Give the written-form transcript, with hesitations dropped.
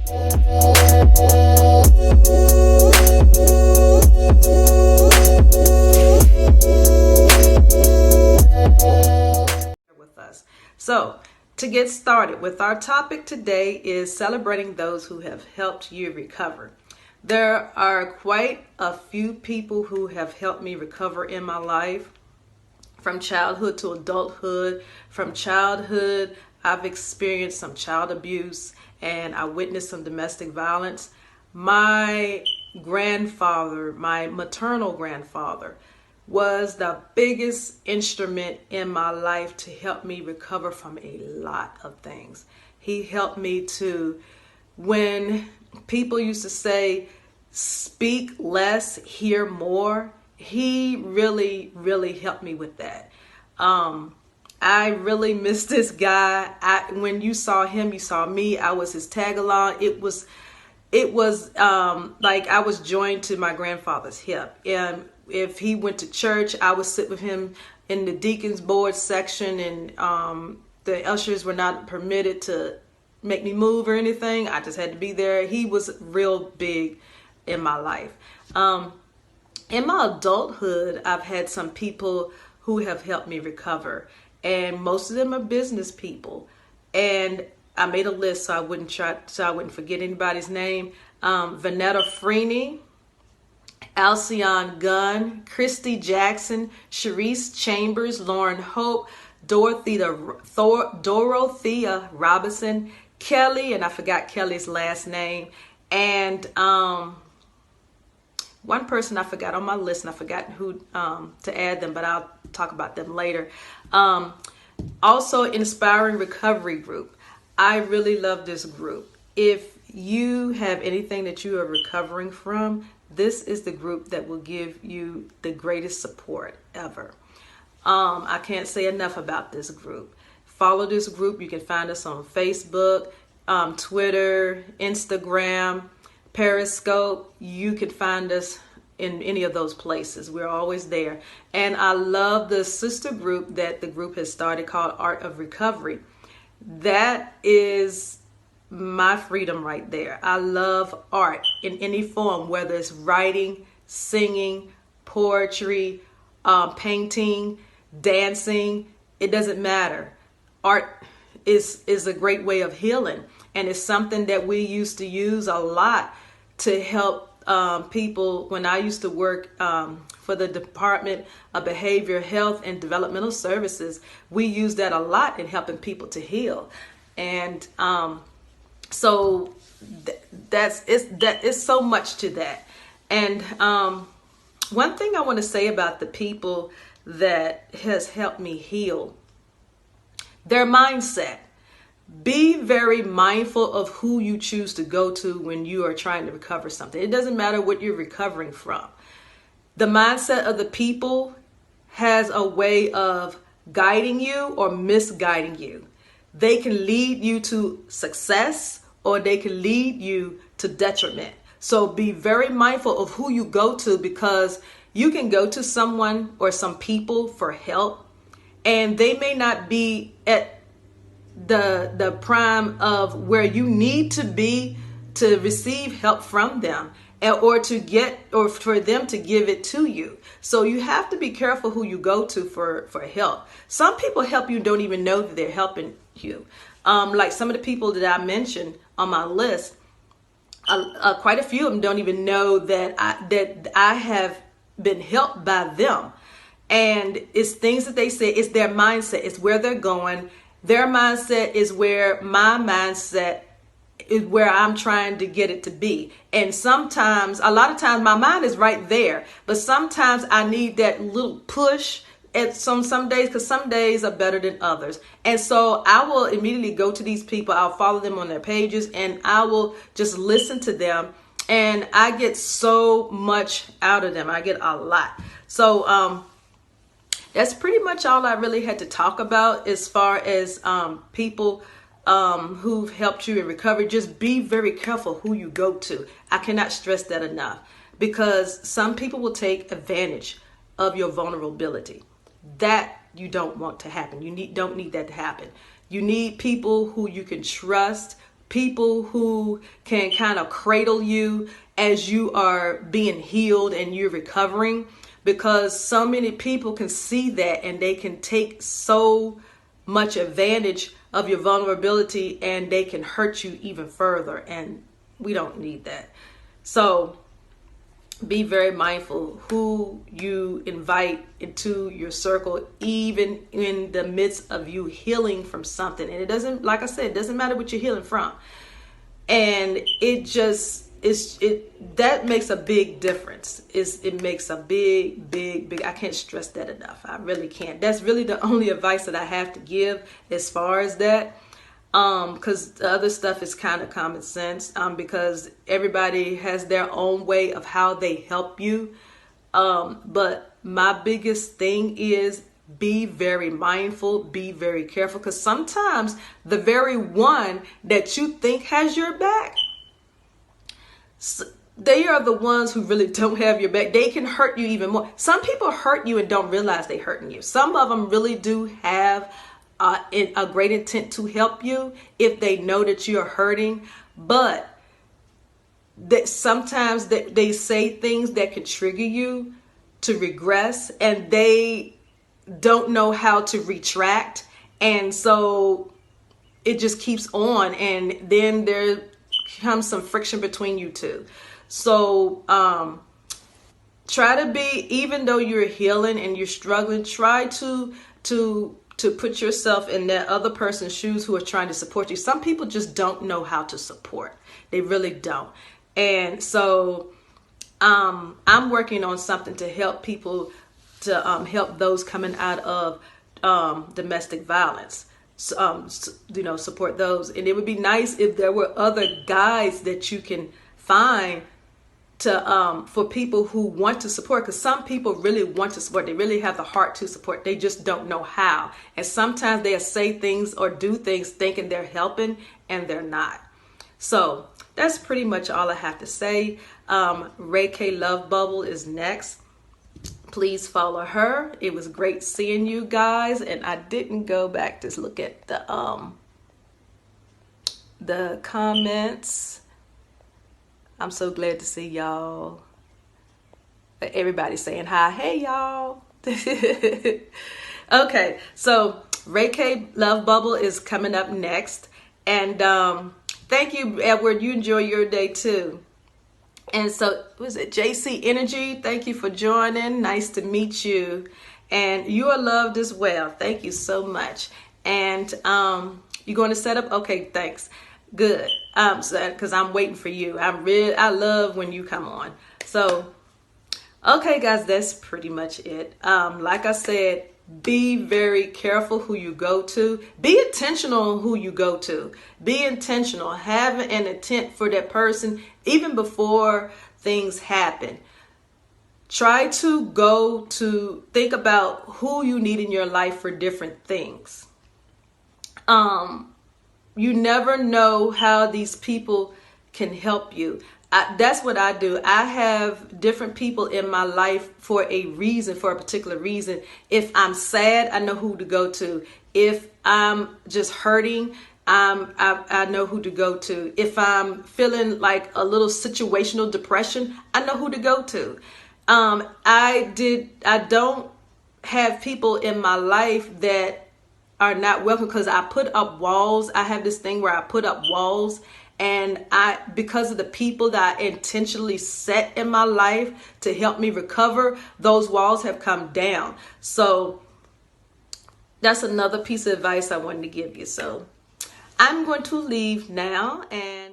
With us. So, to get started with our topic today is celebrating those who have helped you recover. There are quite a few people who have helped me recover in my life, from childhood to adulthood. From childhood, I've experienced some child abuse and I witnessed some domestic violence. My grandfather, my maternal grandfather, was the biggest instrument in my life to help me recover from a lot of things. He helped me to, when people used to say, speak less, hear more, he really, really helped me with that. I really miss this guy. When you saw him, you saw me. I was his tag along. It was like I was joined to my grandfather's hip. And if he went to church, I would sit with him in the deacon's board section, and the ushers were not permitted to make me move or anything. I just had to be there. He was real big in my life. In my adulthood, I've had some people who have helped me recover, and most of them are business people. And I made a list so I wouldn't forget anybody's name. Vanetta Freeney, Alcion Gunn, Christy Jackson, Sharice Chambers, Lauren Hope, Dorothea Robinson, Kelly, and I forgot Kelly's last name, and one person I forgot on my list, and I forgot who to add them, but I'll talk about them later. Also, Inspiring Recovery Group. I really love this group. If you have anything that you are recovering from, this is the group that will give you the greatest support ever. I can't say enough about this group. Follow this group. You can find us on Facebook, Twitter, Instagram, Periscope. You can find us in any of those places. We're always there. And I love the sister group that the group has started called Art of Recovery. That is my freedom right there. I love art in any form, whether it's writing, singing, poetry, painting, dancing. It doesn't matter. Art is a great way of healing, and it's something that we used to use a lot to help people. When I used to work for the Department of Behavioral Health and Developmental Services, we used that a lot in helping people to heal. And so that is so much to that. And one thing I want to say about the people that has helped me heal, their mindset. Be very mindful of who you choose to go to when you are trying to recover something. It doesn't matter what you're recovering from. The mindset of the people has a way of guiding you or misguiding you. They can lead you to success or they can lead you to detriment. So be very mindful of who you go to, because you can go to someone or some people for help, and they may not be at the prime of where you need to be to receive help from them, or for them to give it to you. So you have to be careful who you go to for help. Some people help you, don't even know that they're helping you. Like some of the people that I mentioned on my list, quite a few of them don't even know that I have been helped by them. And it's things that they say, it's their mindset, it's where they're going. Their mindset is where my mindset is, where I'm trying to get it to be. And sometimes, a lot of times my mind is right there, but sometimes I need that little push at some days, because some days are better than others. And so I will immediately go to these people. I'll follow them on their pages and I will just listen to them. And I get so much out of them. I get a lot. So, that's pretty much all I really had to talk about as far as people who've helped you in recovery. Just be very careful who you go to. I cannot stress that enough, because some people will take advantage of your vulnerability. That you don't want to happen. You don't need that to happen. You need people who you can trust, people who can kind of cradle you as you are being healed and you're recovering, because so many people can see that and they can take so much advantage of your vulnerability and they can hurt you even further, and we don't need that. So be very mindful who you invite into your circle, even in the midst of you healing from something. And it doesn't, like I said, it doesn't matter what you're healing from. And it just that makes a big difference. It makes a big, I can't stress that enough. I really can't. That's really the only advice that I have to give as far as that. Because the other stuff is kind of common sense, because everybody has their own way of how they help you. But my biggest thing is be very mindful, be very careful, because sometimes the very one that you think has your back, they are the ones who really don't have your back. They can hurt you even more. Some people hurt you and don't realize they're hurting you. Some of them really do have a great intent to help you if they know that you're hurting, but that sometimes they say things that can trigger you to regress, and they don't know how to retract, and so it just keeps on, and then there comes some friction between you two. So try to be, even though you're healing and you're struggling, try to put yourself in that other person's shoes who are trying to support you. Some people just don't know how to support. They really don't. And so I'm working on something to help people, to help those coming out of domestic violence, support those. And it would be nice if there were other guides that you can find to for people who want to support, because some people really want to support. They really have the heart to support. They just don't know how. And sometimes they'll say things or do things thinking they're helping, and they're not. So that's pretty much all I have to say. Ray K Love Bubble is next. Please follow her. It was great seeing you guys, and I didn't go back to look at the comments. I'm so glad to see y'all. Everybody's saying hi. Hey, y'all. Okay, so Ray K Love Bubble is coming up next. And thank you, Edward. You enjoy your day, too. And so, was it JC Energy? Thank you for joining. Nice to meet you. And you are loved as well. Thank you so much. And you going to set up? Okay, thanks. Good. Because I'm waiting for you. I love when you come on. So, okay, guys, that's pretty much it. Like I said, be very careful who you go to. Be intentional who you go to. Be intentional. Have an intent for that person even before things happen. Try to think about who you need in your life for different things. You never know how these people can help you. That's what I do. I have different people in my life for a reason, for a particular reason. If I'm sad, I know who to go to. If I'm just hurting, I know who to go to. If I'm feeling like a little situational depression, I know who to go to. I don't have people in my life that are not welcome, because I put up walls. I have this thing where I put up walls, and because of the people that I intentionally set in my life to help me recover, those walls have come down. So that's another piece of advice I wanted to give you. So I'm going to leave now, and